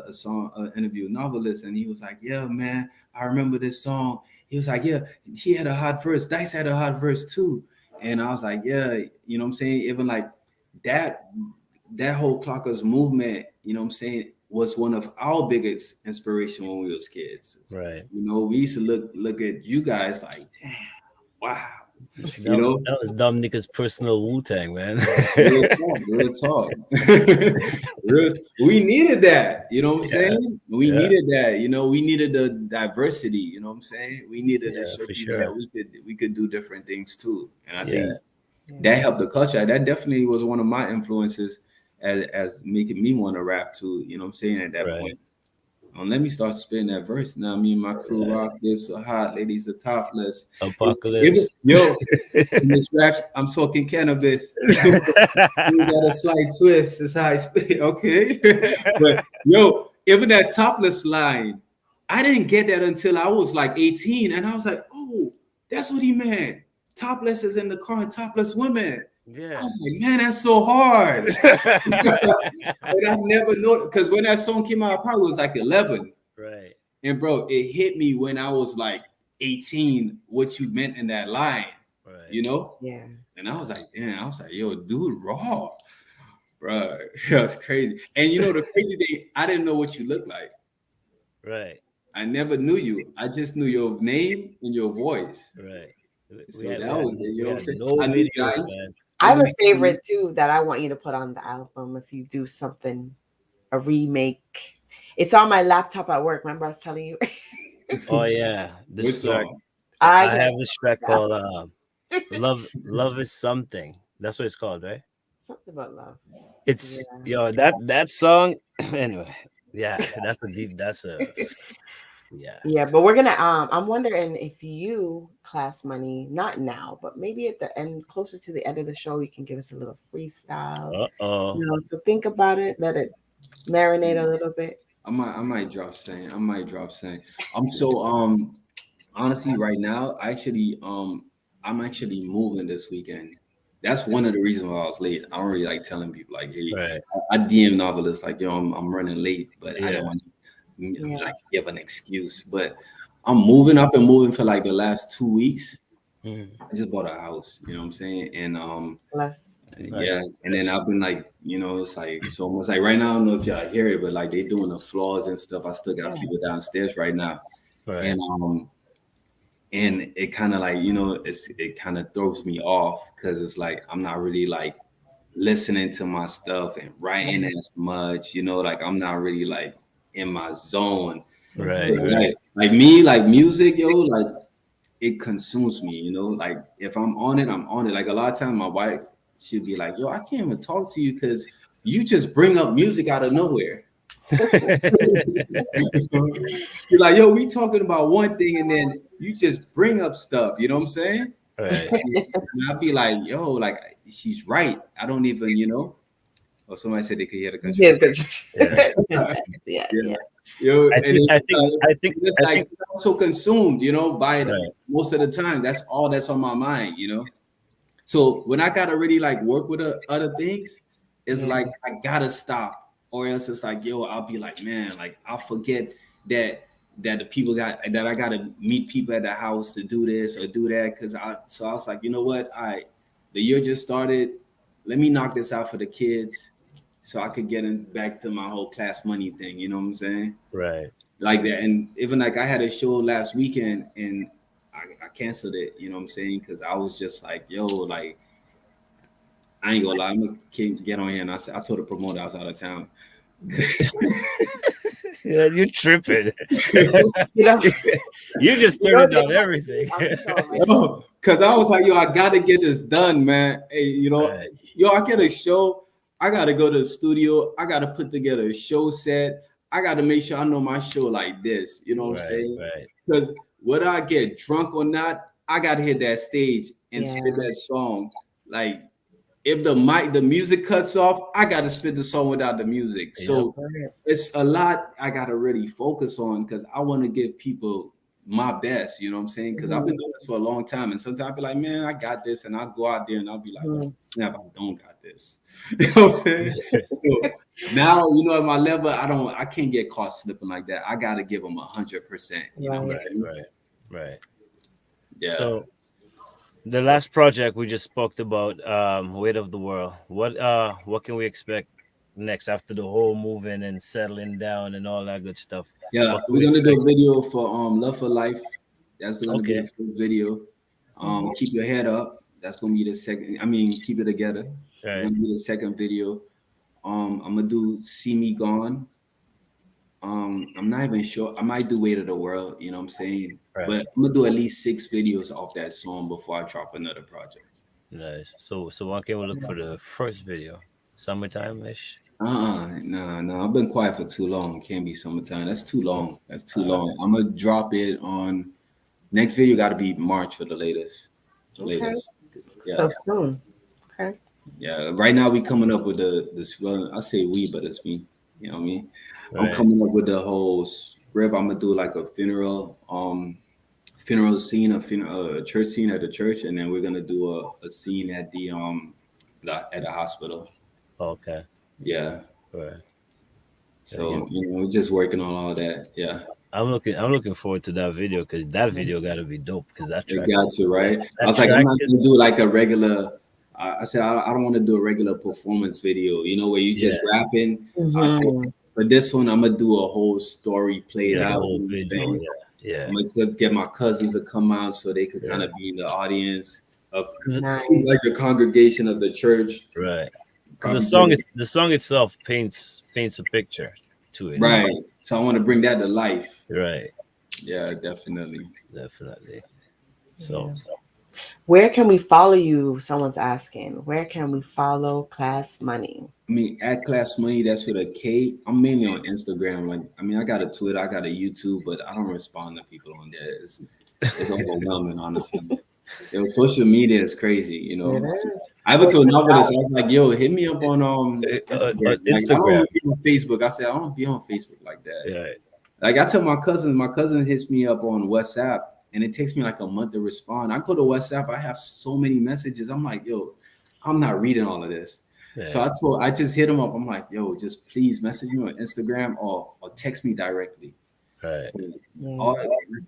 a song, interview novelist, and he was like, yeah, man, I remember this song. He was like, yeah, he had a hot verse. Dice had a hot verse too, and I was like, yeah, you know what I'm saying? Even like that, that whole Clockers movement, you know what I'm saying, was one of our biggest inspiration when we was kids. Right. We used to look at you guys like, damn, wow, you That, know. that was Dominica's personal Wu Tang, man. Real talk, real talk. We needed that, you know what I'm Yeah, saying? We yeah, needed that, we needed the diversity, you know what I'm saying? We needed to yeah, show for people that sure. we could do different things too. And I Yeah, think that helped the culture. That definitely was one of my influences as making me want to rap too, you know what I'm saying, at that right. point. Let me start spitting that verse. Now me and my crew Right. rock this so hot, ladies are topless. Apocalypse. Yo, in this raps, I'm talking cannabis. We got a slight twist. It's how I speak. Okay. But yo, even that topless line, I didn't get that until I was like 18. And I was like, oh, that's what he meant. Topless is in the car and topless women. I Yeah. was like, man, that's so hard. And I never know because when that song came out, I probably was like 11. Right. And bro, it hit me when I was like 18 what you meant in that line, Right. you know? Yeah. And I was like, damn, I was like, yo, dude, raw, bro. That's crazy. And the crazy thing, I didn't know what you looked like. Right. I never knew you. I just knew your name and your voice. Right. We So had that we had was it. You we know what I'm had saying? no I knew videos, guys. man. I I have knew a favorite too that I want you to put on the album if you do something, a remake. It's on my laptop at work. Remember I was telling you? Oh yeah. which This track. song? I I can't have this track called Love is Something. That's what it's called, right? something about love. It's Yeah. that song anyway. Yeah, that's a yeah. Yeah, but we're gonna I'm wondering if you, Klass Money, not now, but maybe at the end, closer to the end of the show, you can give us a little freestyle. Uh-oh. So think about it, let it marinate a little bit. I might drop saying. I'm so honestly right now, I'm actually moving this weekend. That's one of the reasons why I was late. I don't really like telling people like, hey, Right. I DM novelists like, yo, I'm running late, but I Yeah. don't want to Yeah. like give an excuse. But I'm moving up and moving for like the last 2 weeks. Mhm. I just bought a house, you know what I'm saying? And Bless. Nice. yeah, and then I've been like, it's like so much like right now, I don't know if y'all hear it, but like they doing the floors and stuff. I still got people downstairs right now. Right. And it kind of like, it kind of throws me off because it's like I'm not really like listening to my stuff and writing as much, like I'm not really like in my zone. Right. Like me, like music, yo, like it consumes me, you know. Like if I'm on it, I'm on it. Like a lot of times my wife, she'd be like, yo, I can't even talk to you because you just bring up music out of nowhere. You're like, yo, we talking about one thing and then you just bring up stuff, you know what I'm saying? Right. And I'd be like, yo, like she's right. I don't even, you know. Or somebody said they could hear the construction. Yeah. Yo, I think it's like I'm so consumed, you know, by it most of the time. That's all that's on my mind, you know. So when I gotta really like work with other things, it's like I gotta stop, or else it's like, yo, I'll be like, man, like I'll forget that the people that I gotta meet people at the house to do this or do that. So I was like, you know what? The year just started. Let me knock this out for the kids, so I could get back to my whole Klass Money thing. You know what I'm saying? Right. Like that, and even like I had a show last weekend and I canceled it. You know what I'm saying? Because I was just like, yo, like I ain't gonna lie, I'm gonna get on here, and I told the promoter I was out of town. Yeah, you tripping. You just turned down everything. Because I was like, yo, I gotta get this done, man. Hey, you know, yo, I get a show. I gotta go to the studio. I gotta put together a show set. I gotta make sure I know my show like this. You know what I'm saying? Right. Because whether I get drunk or not, I gotta hit that stage and spit that song. Like if the music cuts off, I gotta spit the song without the music. So it's a lot I gotta really focus on because I want to give people my best. You know what I'm saying? Because I've been doing this for a long time, and sometimes I'll be like, man, I got this, and I'll go out there and I'll be like, snap, I don't got this. You know what I'm saying? So now, you know, at my level, I can't get caught slipping like that. I gotta give them 100%. You know what I'm saying? Right. Yeah. So the last project we just spoke about, Weight of the World. What can we expect next after the whole moving and settling down and all that good stuff? Yeah, we're gonna do a video for Love for Life. That's gonna be the first video. Keep your head up. That's gonna be the second. I mean, keep it together. Right. Gonna be the second video. I'm gonna do See Me Gone. I'm not even sure. I might do Weight of the World, you know what I'm saying? Right. But I'm gonna do at least 6 videos off that song before I drop another project. Nice. So when can we look for the first video? Summertime-ish? No. I've been quiet for too long. Can't be summertime. That's too long. Long. I'm gonna drop it on next video. Got to be March for the latest. Yeah. So soon. Okay. Yeah. Right now we coming up with this. Well, I say we, but it's me. You know what I mean? Right. I'm coming up with the whole script. I'm gonna do like a funeral scene, a church scene at the church, and then we're gonna do a scene at the hospital. Okay. Yeah. Right. So we're just working on all that. Yeah. I'm looking forward to that video because that video got to be dope because that track. Got to right. I was like, I'm not gonna do like a regular. I said I don't want to do a regular performance video. You know, where you just rapping. But this one, I'm gonna do a whole story played out. Whole video. Yeah. I'm gonna get my cousins to come out so they could kind of be in the audience of like the congregation of the church. Right. Because the song itself paints a picture to it. Right. So I want to bring that to life. Right. Yeah, definitely. So where can we follow you? Someone's asking. Where can we follow Klass Money? I mean, at Klass Money, that's with a K. I'm mainly on Instagram. Like, I mean, I got a Twitter, I got a YouTube, but I don't respond to people on there. It's overwhelming, honestly. Social media is crazy, you know. I went to a novelist. I was like, "Yo, hit me up on Instagram." Like, I don't be on Facebook. I said, "I don't be on Facebook like that." Yeah. Like I tell my cousin hits me up on WhatsApp, and it takes me like a month to respond. I go to WhatsApp, I have so many messages. I'm like, "Yo, I'm not reading all of this." Yeah. So I just hit him up. I'm like, "Yo, just please message me on Instagram or text me directly." Right.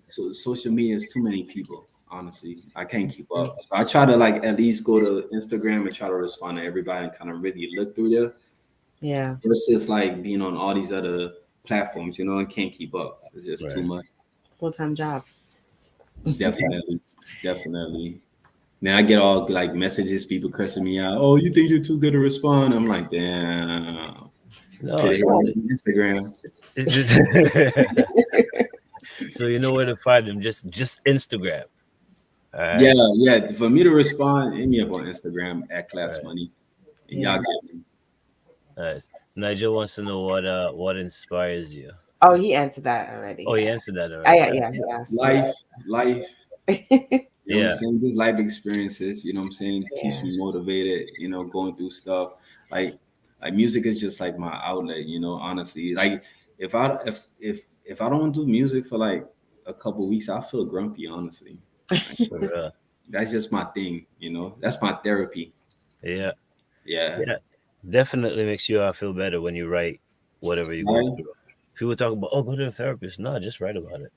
So social media is too many people. Honestly, I can't keep up. So I try to like at least go to Instagram and try to respond to everybody and kind of really look through there. Yeah. Versus like being on all these other platforms, you know, I can't keep up. It's just too much. Full-time job. Definitely. Now I get all like messages, people cursing me out. Oh, you think you're too good to respond? I'm like, damn. No, Instagram. So you know where to find them. Just Instagram. Right. Yeah. For me to respond, hit me up on Instagram at Klass Money, and y'all get me. Nice. Nigel wants to know what inspires you. Oh, he answered that already. Oh, he answered that already. Yeah, he asked. Life. You know what I'm saying? Just life experiences, you know what I'm saying? Keeps me motivated, you know, going through stuff. Like music is just like my outlet, you know, honestly. Like if I don't do music for like a couple of weeks, I feel grumpy, honestly. Like, that's just my thing, you know. That's my therapy. Yeah. Yeah. Definitely makes you feel better when you write whatever you go through. People talk about, go to a therapist. No, just write about it.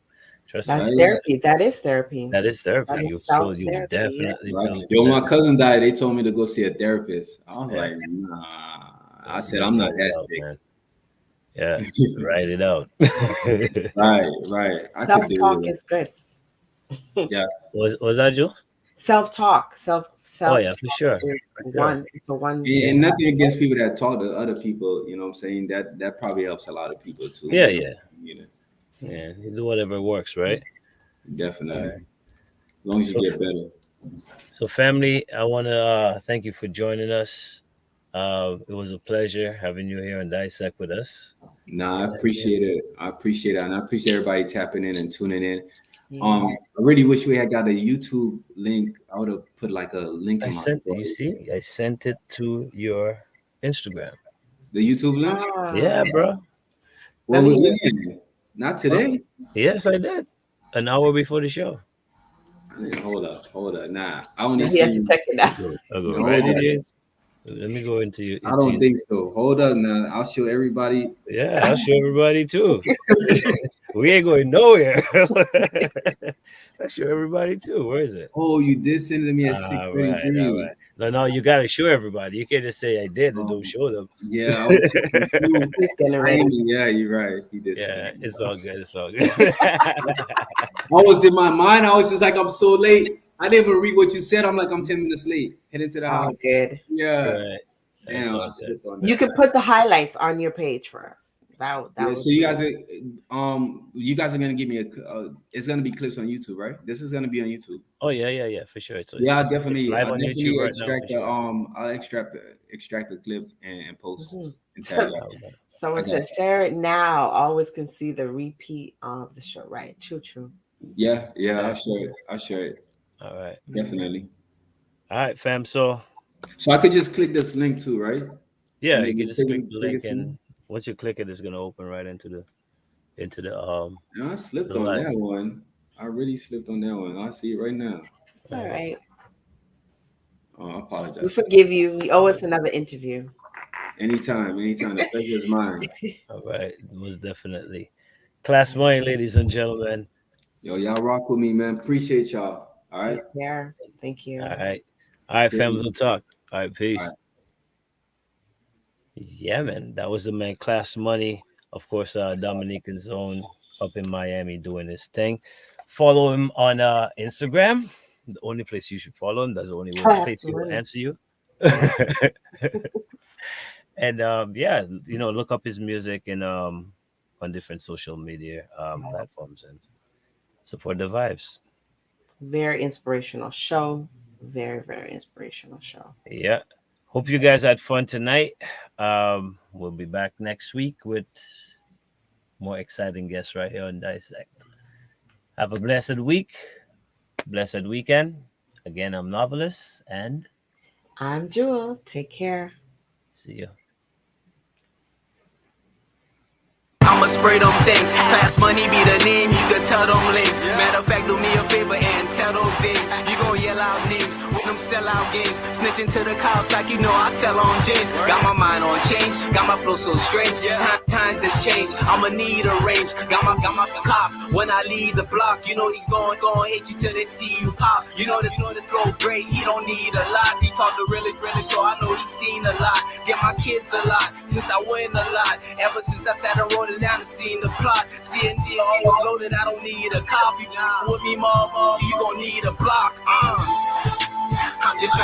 That's therapy. That is therapy. That is therapy. You definitely feel. Yo, my cousin died. They told me to go see a therapist. I was like, nah. I said, I'm not that sick. Man. Yeah, write it out. Right. Self-talk is good. Yeah. Was that Jules? Self-talk. Oh yeah, for sure. It's a one. And nothing against people that talk to other people. You know what I'm saying? That probably helps a lot of people too. Yeah. You know. Yeah, you do whatever works, right? Definitely. As long as you get better. So, family, I want to thank you for joining us. It was a pleasure having you here and Dissect with us. Nah, I appreciate it. And I appreciate everybody tapping in and tuning in. I really wish we had got a YouTube link. I would have put like a link. I sent it to your Instagram. The YouTube link? Yeah, bro. Well, not today. Yes, I did. An hour before the show. I didn't hold up. Nah, I only see. He has to check it out. I'll go right in. Let me go into you. I don't think so. Hold up now. I'll show everybody. Yeah, I'll show everybody too. We ain't going nowhere. I'll show everybody too. Where is it? Oh, you did send it to me at 6:33. Right. No, you gotta show everybody. You can't just say I did and don't show them. Yeah, yeah, you're right. He did. Yeah, it's all good. I was in my mind. I was just like, I'm so late. I didn't even read what you said. I'm like, I'm 10 minutes late. Heading to the house. Good. Yeah. Right. Damn, you can put the highlights on your page for us. That so you guys are gonna give me it's gonna be clips on YouTube, right? This is gonna be on YouTube. Oh yeah, for sure. So yeah, I'll definitely live on YouTube right now. I'll extract the clip and post. Someone said share it now. Always can see the repeat of the show, right? True. Yeah, I'll share it. All right. Definitely. All right, fam. So I could just click this link too, right? Yeah, you can just click the link and once you click it, it's gonna open right into the I slipped on that one. I really slipped on that one. I see it right now. It's all right. Oh, I apologize. We forgive you. We owe us another interview. Anytime. The pleasure is mine. All right, most definitely. Klass Money, ladies and gentlemen. Yo, y'all rock with me, man. Appreciate y'all. All right. Yeah. Thank you. All right, family. We'll talk. All right, peace. All right. Yeah, man. That was the man, Klass Money. Of course, Dominican-born up in Miami doing his thing. Follow him on Instagram. The only place you should follow him. That's the only place he will answer you. And look up his music and on different social media platforms and support the vibes. Very inspirational show. Very, very inspirational show. Yeah. Hope you guys had fun tonight. We'll be back next week with more exciting guests right here on Dissect. Have a blessed week, blessed weekend. Again, I'm Novelist and I'm Jewel. Take care. See you. I'ma spray them things. Klass Money be the name, you could tell them links. Matter of fact, do me a favor and tell those things. You gon' yell out names with them sellout games. Snitching to the cops like you know I tell on James. Got my mind on change, got my flow so strange. Times has changed, I'ma need a range. Got my cop when I leave the block. You know he's gon' hate you till they see you pop. You know this flow great, he don't need a lot. He talk to really, so I know he's seen a lot. Get my kids a lot, since I win a lot. Ever since I sat and wrote it down and seen the plot. CNT always loaded, I don't need a copy. With me, mama, you gon' need a block.